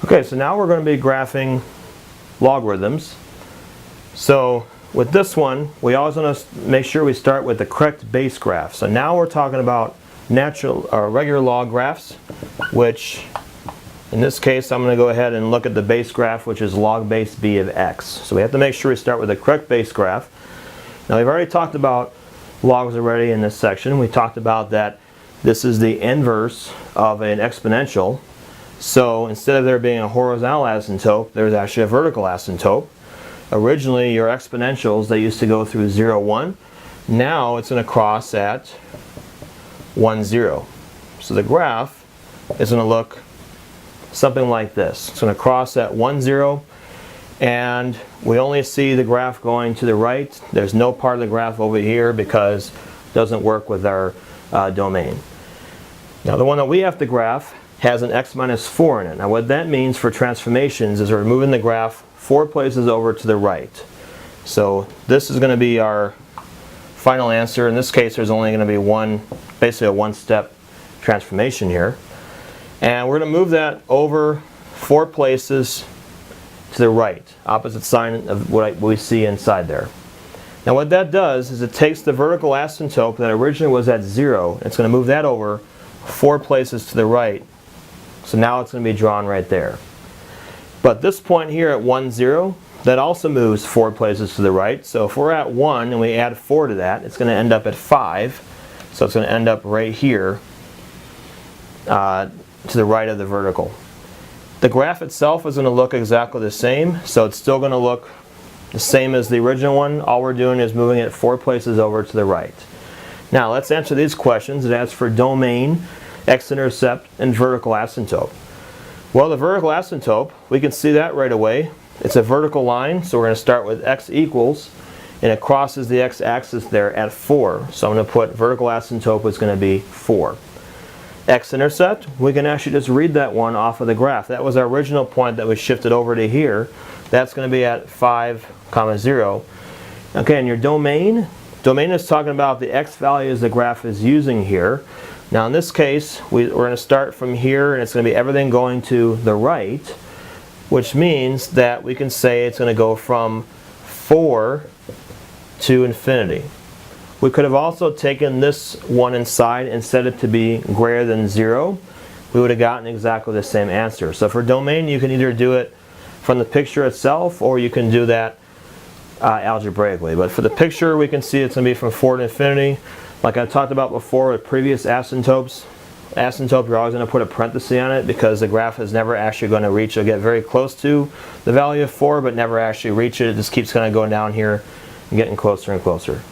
Okay, so now we're going to be graphing logarithms. So with this one, we always want to make sure we start with the correct base graph. So now we're talking about natural or regular log graphs, which in this case I'm going to go ahead and look at the base graph, which is log base b of x. So we have to make sure we start with the correct base graph. Now we've already talked about logs already in this section. We talked about that this is the inverse of an exponential. So instead of there being a horizontal asymptote, there's actually a vertical asymptote. Originally your exponentials, they used to go through 0, 1. Now it's going to cross at 1, 0. So the graph is going to look something like this. It's going to cross at 1, 0, and we only see the graph going to the right. There's no part of the graph over here because it doesn't work with our domain. Now the one that we have to graph has an x minus 4 in it. Now what that means for transformations is we're moving the graph 4 places over to the right. So this is going to be our final answer. In this case there's only going to be basically a one-step transformation here. And we're going to move that over 4 places to the right, opposite sign of what we see inside there. Now what that does is it takes the vertical asymptote that originally was at 0, it's going to move that over 4 places to the right. So now it's going to be drawn right there. But this point here at 1, 0, that also moves 4 places to the right. So if we're at 1 and we add 4 to that, it's going to end up at 5. So it's going to end up right here to the right of the vertical. The graph itself is going to look exactly the same. So it's still going to look the same as the original one. All we're doing is moving it 4 places over to the right. Now let's answer these questions. It asks for domain, x-intercept, and vertical asymptote. Well, the vertical asymptote, we can see that right away. It's a vertical line, so we're going to start with x equals, and it crosses the x-axis there at 4. So I'm going to put vertical asymptote is going to be 4. X-intercept, we can actually just read that one off of the graph. That was our original point that was shifted over to here. That's going to be at 5, 0. Okay, and your domain is talking about the x values the graph is using here. Now in this case, we're going to start from here, and it's going to be everything going to the right, which means that we can say it's going to go from 4 to infinity. We could have also taken this one inside and set it to be greater than 0. We would have gotten exactly the same answer. So for domain, you can either do it from the picture itself, or you can do that algebraically. But for the picture, we can see it's going to be from 4 to infinity. Like I talked about before with previous asymptotes, you're always going to put a parenthesis on it because the graph is never actually going to reach. It'll get very close to the value of 4, but never actually reach it. It just keeps kind of going down here and getting closer and closer.